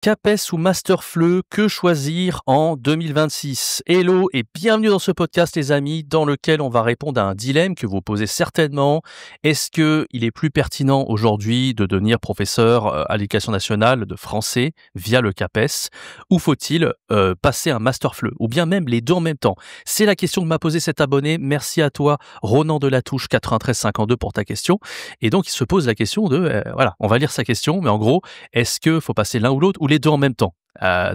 CAPES ou Masterfleu, que choisir en 2026? Hello et bienvenue dans ce podcast les amis, dans lequel on va répondre à un dilemme que vous posez certainement. Est-ce qu'il est plus pertinent aujourd'hui de devenir professeur à l'éducation nationale de français via le CAPES ou faut-il passer un Masterfleu ou bien même les deux en même temps? C'est la question que m'a posé cet abonné. Merci à toi Ronan Delatouche 9352 pour ta question. Et donc il se pose la question de, voilà, on va lire sa question, mais en gros, est-ce qu'il faut passer l'un ou l'autre ou les deux en même temps?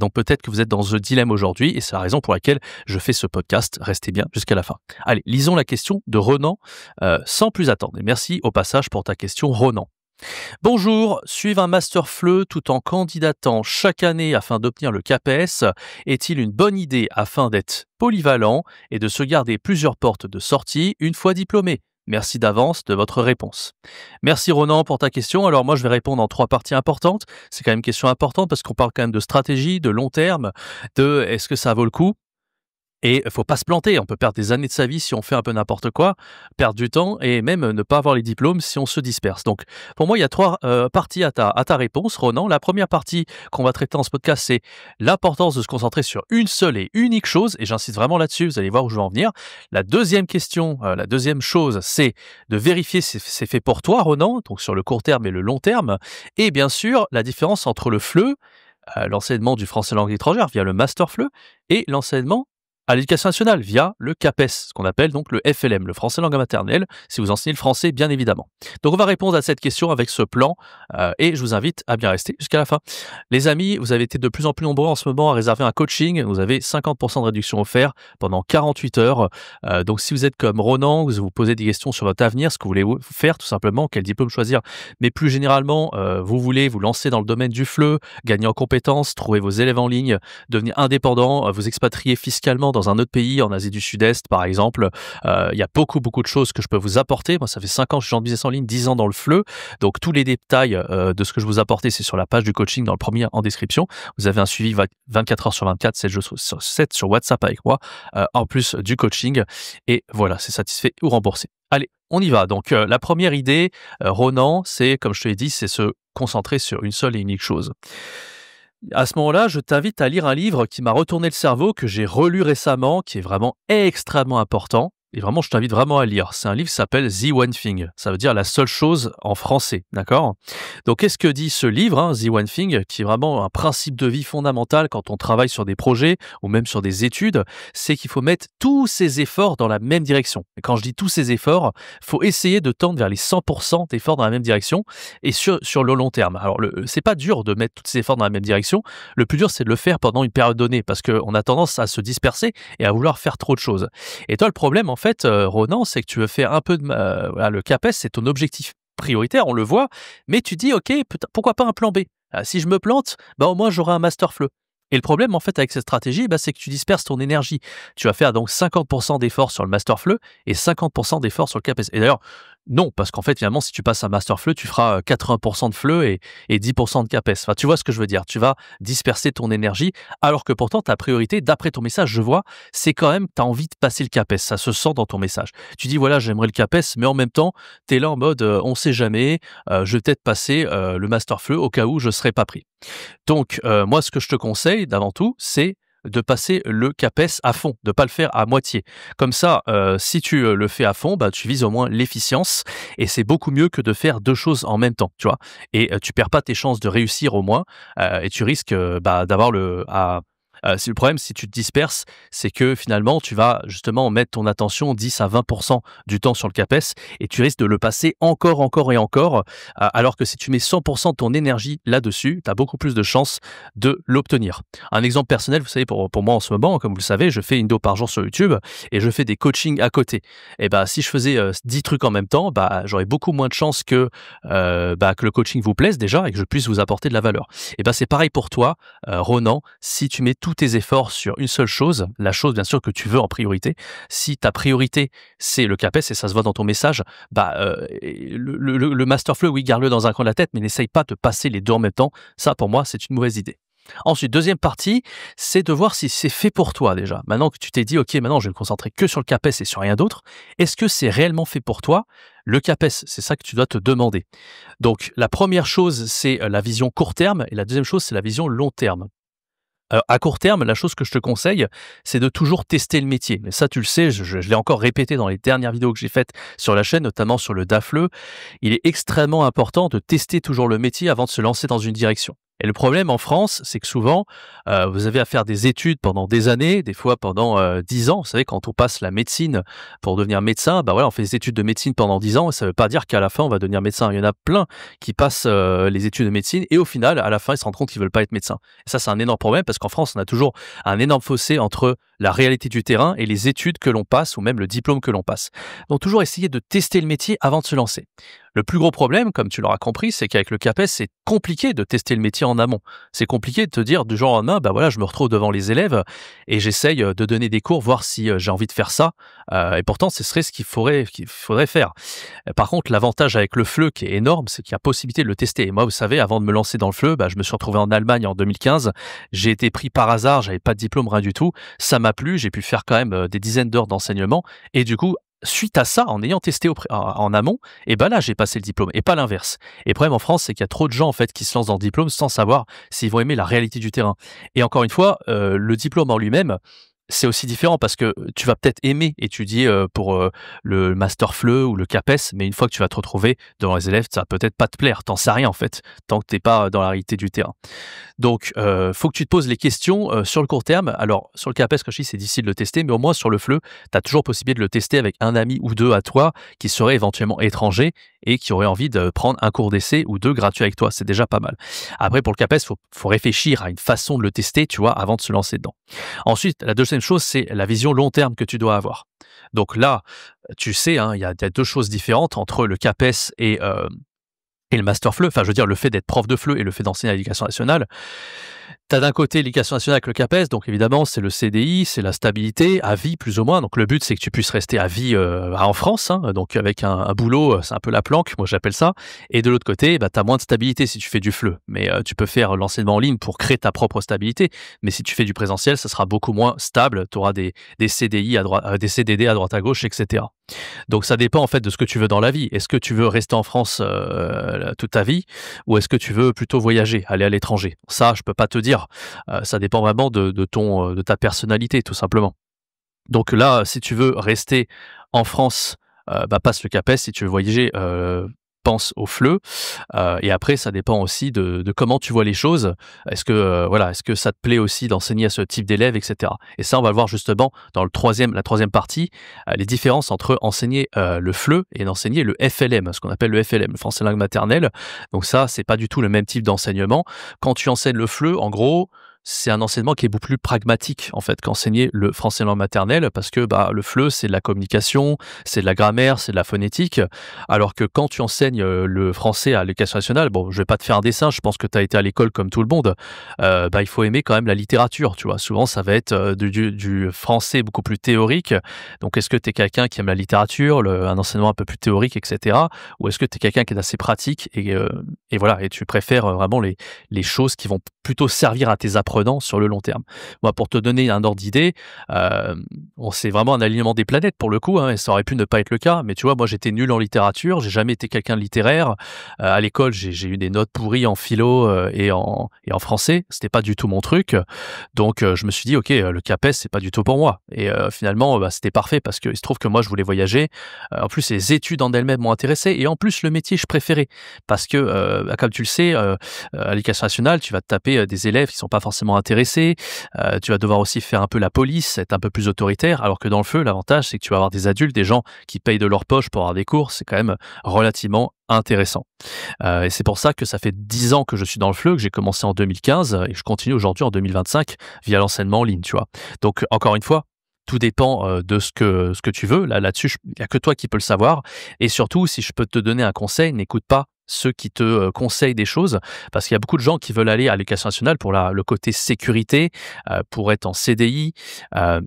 Donc peut-être que vous êtes dans ce dilemme aujourd'hui et c'est la raison pour laquelle je fais ce podcast. Restez bien jusqu'à la fin. Allez, lisons la question de Ronan sans plus attendre. Et merci au passage pour ta question, Ronan. Bonjour, suivre un Masterfleu tout en candidatant chaque année afin d'obtenir le CAPES est-il une bonne idée afin d'être polyvalent et de se garder plusieurs portes de sortie une fois diplômé? Merci d'avance de votre réponse. Merci Ronan pour ta question. Alors moi je vais répondre en trois parties importantes. C'est quand même une question importante parce qu'on parle quand même de stratégie, de long terme, de est-ce que ça vaut le coup? Et il faut pas se planter, on peut perdre des années de sa vie si on fait un peu n'importe quoi, perdre du temps et même ne pas avoir les diplômes si on se disperse. Donc pour moi, il y a trois parties à ta réponse, Ronan. La première partie qu'on va traiter dans ce podcast, c'est l'importance de se concentrer sur une seule et unique chose, et j'insiste vraiment là-dessus, vous allez voir où je veux en venir. La deuxième question, la deuxième chose, c'est de vérifier si c'est fait pour toi, Ronan, donc sur le court terme et le long terme, et bien sûr, la différence entre le FLE, l'enseignement du français langue étrangère via le Masterfleu, et l'enseignement à l'éducation nationale via le CAPES, ce qu'on appelle donc le FLM, le français langue maternelle, si vous enseignez le français bien évidemment. Donc on va répondre à cette question avec ce plan et je vous invite à bien rester jusqu'à la fin. Les amis, vous avez été de plus en plus nombreux en ce moment à réserver un coaching, vous avez 50% de réduction offert pendant 48 heures. Donc si vous êtes comme Ronan, vous vous posez des questions sur votre avenir, ce que vous voulez faire tout simplement, quel diplôme choisir, mais plus généralement, vous voulez vous lancer dans le domaine du FLE, gagner en compétences, trouver vos élèves en ligne, devenir indépendant, vous expatrier fiscalement dans un autre pays, en Asie du Sud-Est par exemple. Il y a beaucoup de choses que je peux vous apporter. Moi, ça fait 5 ans que je suis en business en ligne, 10 ans dans le FLE. Donc tous les détails de ce que je vous apporte, c'est sur la page du coaching dans le premier en description. Vous avez un suivi 24 heures sur 24, 7 jours sur 7 sur WhatsApp avec moi, en plus du coaching. Et voilà, c'est satisfait ou remboursé. Allez, on y va. Donc la première idée, Ronan, c'est, comme je te l'ai dit, c'est se concentrer sur une seule et unique chose. À ce moment-là, je t'invite à lire un livre qui m'a retourné le cerveau, que j'ai relu récemment, qui est vraiment extrêmement important. Et vraiment, je t'invite vraiment à lire. C'est un livre qui s'appelle The One Thing. Ça veut dire la seule chose en français, d'accord? Donc, qu'est-ce que dit ce livre, The One Thing, qui est vraiment un principe de vie fondamental quand on travaille sur des projets ou même sur des études, c'est qu'il faut mettre tous ses efforts dans la même direction. Et quand je dis tous ses efforts, faut essayer de tendre vers les 100% d'efforts dans la même direction et sur le long terme. Alors, c'est pas dur de mettre tous ses efforts dans la même direction. Le plus dur, c'est de le faire pendant une période donnée parce qu'on a tendance à se disperser et à vouloir faire trop de choses. Et toi, le problème, en fait, Ronan, c'est que tu veux faire un peu de... voilà, le CAPES, c'est ton objectif prioritaire, on le voit, mais tu dis, OK, pourquoi pas un plan B? Si je me plante, au moins j'aurai un Masterfleu. Et le problème, en fait, avec cette stratégie, c'est que tu disperses ton énergie. Tu vas faire donc 50% d'efforts sur le Masterfleu et 50% d'efforts sur le CAPES. Et d'ailleurs, non, parce qu'en fait, finalement, si tu passes un Masterfleu, tu feras 80% de FLE et 10% de CAPES. Enfin, tu vois ce que je veux dire. Tu vas disperser ton énergie, alors que pourtant, ta priorité, d'après ton message, je vois, c'est quand même, tu as envie de passer le CAPES. Ça se sent dans ton message. Tu dis, voilà, j'aimerais le CAPES, mais en même temps, tu es là en mode, on sait jamais, je vais peut-être passer le Masterfleu au cas où je ne serais pas pris. Donc, moi, ce que je te conseille, d'avant tout, c'est de passer le CAPES à fond, de pas le faire à moitié. Comme ça, si tu le fais à fond, tu vises au moins l'efficience et c'est beaucoup mieux que de faire deux choses en même temps, tu vois. Et tu perds pas tes chances de réussir au moins et tu risques d'avoir c'est le problème, si tu te disperses, c'est que finalement, tu vas justement mettre ton attention 10 à 20% du temps sur le CAPES et tu risques de le passer encore et encore, alors que si tu mets 100% de ton énergie là-dessus, tu as beaucoup plus de chances de l'obtenir. Un exemple personnel, vous savez, pour moi en ce moment, comme vous le savez, je fais une vidéo par jour sur YouTube et je fais des coachings à côté. Et si je faisais 10 trucs en même temps, j'aurais beaucoup moins de chances que le coaching vous plaise déjà et que je puisse vous apporter de la valeur. Et c'est pareil pour toi, Ronan, si tu mets tous tes efforts sur une seule chose, la chose bien sûr que tu veux en priorité. Si ta priorité c'est le CAPES et ça se voit dans ton message, le Masterfleu, oui, garde-le dans un coin de la tête, mais n'essaye pas de passer les deux en même temps. Ça, pour moi, c'est une mauvaise idée. Ensuite, deuxième partie, c'est de voir si c'est fait pour toi déjà. Maintenant que tu t'es dit: «OK, maintenant je vais me concentrer que sur le CAPES et sur rien d'autre», est-ce que c'est réellement fait pour toi? Le CAPES, c'est ça que tu dois te demander. Donc la première chose, c'est, la vision court terme et la deuxième chose, c'est la vision long terme. À court terme, la chose que je te conseille, c'est de toujours tester le métier. Mais ça, tu le sais, je l'ai encore répété dans les dernières vidéos que j'ai faites sur la chaîne, notamment sur le DAFLE. Il est extrêmement important de tester toujours le métier avant de se lancer dans une direction. Et le problème en France, c'est que souvent, vous avez à faire des études pendant des années, des fois pendant 10 ans. Vous savez, quand on passe la médecine pour devenir médecin, bah voilà, on fait des études de médecine pendant 10 ans et ça ne veut pas dire qu'à la fin, on va devenir médecin. Il y en a plein qui passent les études de médecine et au final, à la fin, ils se rendent compte qu'ils veulent pas être médecin. Et ça, c'est un énorme problème parce qu'en France, on a toujours un énorme fossé entre la réalité du terrain et les études que l'on passe ou même le diplôme que l'on passe. Donc toujours essayer de tester le métier avant de se lancer. Le plus gros problème, comme tu l'auras compris, c'est qu'avec le CAPES, c'est compliqué de tester le métier en amont. C'est compliqué de te dire du jour au lendemain, bah voilà, je me retrouve devant les élèves et j'essaye de donner des cours, voir si j'ai envie de faire ça. Et pourtant, ce serait ce qu'il faudrait faire. Par contre, l'avantage avec le FLE qui est énorme, c'est qu'il y a possibilité de le tester. Et moi, vous savez, avant de me lancer dans le FLE, bah, je me suis retrouvé en Allemagne en 2015. J'ai été pris par hasard, j'avais pas de diplôme, rien du tout. Ça m'a plu, j'ai pu faire quand même des dizaines d'heures d'enseignement. Et du coup, suite à ça, en ayant testé en amont, et ben là, j'ai passé le diplôme et pas l'inverse. Et le problème en France, c'est qu'il y a trop de gens en fait qui se lancent dans le diplôme sans savoir s'ils vont aimer la réalité du terrain. Et encore une fois, le diplôme en lui-même, c'est aussi différent parce que tu vas peut-être aimer étudier pour le master FLE ou le CAPES, mais une fois que tu vas te retrouver devant les élèves, ça va peut-être pas te plaire. T'en sais rien en fait, tant que t'es pas dans la réalité du terrain. Donc, faut que tu te poses les questions sur le court terme. Alors, sur le CAPES, comme je dis, c'est difficile de le tester, mais au moins sur le FLE, tu as toujours possibilité de le tester avec un ami ou deux à toi qui seraient éventuellement étrangers et qui auraient envie de prendre un cours d'essai ou deux gratuits avec toi. C'est déjà pas mal. Après, pour le CAPES, faut réfléchir à une façon de le tester, tu vois, avant de se lancer dedans. Ensuite, la deuxième chose, c'est la vision long terme que tu dois avoir. Donc là, tu sais, hein, il y a deux choses différentes entre le CAPES et le master FLE, enfin je veux dire le fait d'être prof de FLE et le fait d'enseigner à l'éducation nationale. Tu as d'un côté l'éducation nationale avec le CAPES, donc évidemment c'est le CDI, c'est la stabilité à vie plus ou moins. Donc le but c'est que tu puisses rester à vie en France, hein, donc avec un boulot, c'est un peu la planque, moi j'appelle ça. Et de l'autre côté, bah, tu as moins de stabilité si tu fais du FLE, mais tu peux faire l'enseignement en ligne pour créer ta propre stabilité. Mais si tu fais du présentiel, ça sera beaucoup moins stable, tu auras des CDI à droite, des CDD à droite à gauche, etc. Donc ça dépend en fait de ce que tu veux dans la vie. Est-ce que tu veux rester en France toute ta vie ou est-ce que tu veux plutôt voyager, aller à l'étranger? Ça, je peux pas te dire. Ça dépend vraiment de ta personnalité, tout simplement. Donc là, si tu veux rester en France, bah, passe le CAPES. Si tu veux voyager, pense au FLE. Et après, ça dépend aussi de comment tu vois les choses. Est-ce que, voilà, est-ce que ça te plaît aussi d'enseigner à ce type d'élèves, et cetera. Et ça, on va le voir justement dans la troisième partie, les différences entre enseigner le FLE et d'enseigner le FLM, ce qu'on appelle le FLM, le français langue maternelle. Donc ça, c'est pas du tout le même type d'enseignement. Quand tu enseignes le FLE, en gros, c'est un enseignement qui est beaucoup plus pragmatique en fait qu'enseigner le français langue maternelle parce que bah, le FLE c'est de la communication, c'est de la grammaire, c'est de la phonétique, alors que quand tu enseignes le français à l'éducation nationale, bon je vais pas te faire un dessin, je pense que tu as été à l'école comme tout le monde, bah, il faut aimer quand même la littérature, tu vois, souvent ça va être du français beaucoup plus théorique, donc est-ce que tu es quelqu'un qui aime la littérature, un enseignement un peu plus théorique, etc., ou est-ce que tu es quelqu'un qui est assez pratique et voilà, et tu préfères vraiment les choses qui vont plutôt servir à tes apprenants sur le long terme. Moi, pour te donner un ordre d'idée, c'est vraiment un alignement des planètes pour le coup, hein, et ça aurait pu ne pas être le cas, mais tu vois, moi j'étais nul en littérature, j'ai jamais été quelqu'un de littéraire. À l'école, j'ai eu des notes pourries en philo et en français, c'était pas du tout mon truc. Donc je me suis dit, ok, le CAPES, c'est pas du tout pour moi. Et finalement, bah, c'était parfait parce qu'il se trouve que moi, je voulais voyager. En plus, les études en elles-mêmes m'ont intéressé et en plus, le métier, je préférais parce que, bah, comme tu le sais, à l'éducation nationale, tu vas te taper des élèves qui sont pas forcément intéressés, tu vas devoir aussi faire un peu la police, être un peu plus autoritaire, alors que dans le FLE, l'avantage, c'est que tu vas avoir des adultes, des gens qui payent de leur poche pour avoir des cours, c'est quand même relativement intéressant. Et c'est pour ça que ça fait 10 ans que je suis dans le FLE, que j'ai commencé en 2015 et je continue aujourd'hui en 2025 via l'enseignement en ligne, tu vois. Donc encore une fois, tout dépend de ce que tu veux. Là-dessus, il n'y a que toi qui peux le savoir. Et surtout, si je peux te donner un conseil, n'écoute pas ceux qui te conseillent des choses, parce qu'il y a beaucoup de gens qui veulent aller à l'éducation nationale pour le côté sécurité, pour être en CDI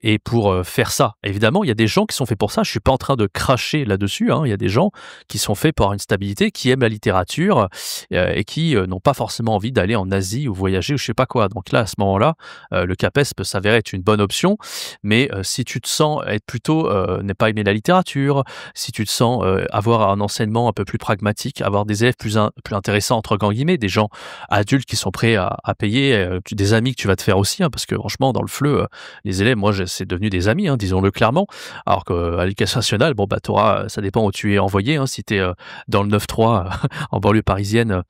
et pour faire ça. Évidemment, il y a des gens qui sont faits pour ça. Je suis pas en train de cracher là-dessus, hein. Il y a des gens qui sont faits pour avoir une stabilité, qui aiment la littérature et qui n'ont pas forcément envie d'aller en Asie ou voyager ou je sais pas quoi. Donc là, à ce moment-là, le CAPES peut s'avérer être une bonne option. Mais si tu te sens être plutôt ne pas aimer la littérature, si tu te sens avoir un enseignement un peu plus pragmatique, avoir des élèves plus intéressants entre grands guillemets, des gens adultes qui sont prêts à payer, des amis que tu vas te faire aussi, hein, parce que franchement dans le FLE, les élèves, moi c'est devenu des amis, hein, disons-le clairement. Alors qu'à l'éducation nationale, bon bah ça dépend où tu es envoyé, hein, si tu es dans le 9-3 en banlieue parisienne,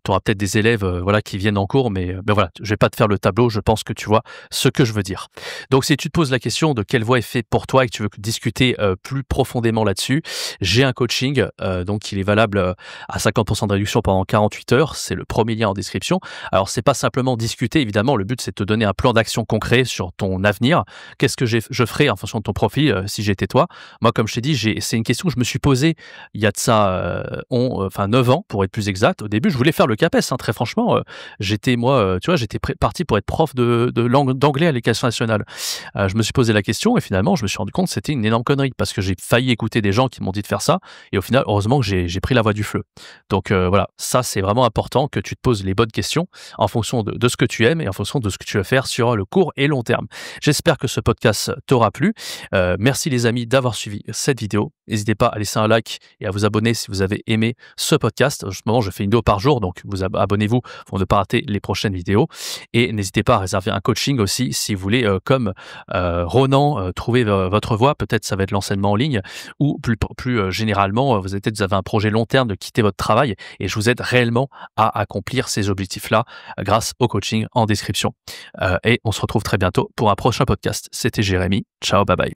tu auras peut-être des élèves voilà, qui viennent en cours, mais voilà, je vais pas te faire le tableau, je pense que tu vois ce que je veux dire. Donc si tu te poses la question de quelle voie est faite pour toi et que tu veux discuter plus profondément là-dessus, j'ai un coaching, donc il est valable à 50% de réduction pendant 48 heures, c'est le premier lien en description. Alors c'est pas simplement discuter, évidemment, le but c'est de te donner un plan d'action concret sur ton avenir. Qu'est-ce que je ferais en fonction de ton profil si j'étais toi? Moi, comme je t'ai dit, c'est une question que je me suis posée il y a de ça 9 ans, pour être plus exact. Au début, je voulais faire le CAPES, hein, très franchement. J'étais, moi, tu vois, j'étais parti pour être prof d'anglais à l'éducation nationale. Je me suis posé la question et finalement, je me suis rendu compte que c'était une énorme connerie parce que j'ai failli écouter des gens qui m'ont dit de faire ça et au final, heureusement que j'ai pris la voie du FLE. Donc voilà, ça, c'est vraiment important que tu te poses les bonnes questions en fonction de ce que tu aimes et en fonction de ce que tu veux faire sur le court et long terme. J'espère que ce podcast t'aura plu. Merci les amis d'avoir suivi cette vidéo. N'hésitez pas à laisser un like et à vous abonner si vous avez aimé ce podcast. En ce moment, je fais une vidéo par jour, donc abonnez-vous pour ne pas rater les prochaines vidéos. Et n'hésitez pas à réserver un coaching aussi si vous voulez, comme Ronan, trouver votre voie. Peut-être ça va être l'enseignement en ligne ou plus généralement, vous avez un projet long terme de quitter votre travail et je vous aide réellement à accomplir ces objectifs-là grâce au coaching en description. Et on se retrouve très bientôt pour un prochain podcast. C'était Jérémy. Ciao, bye bye.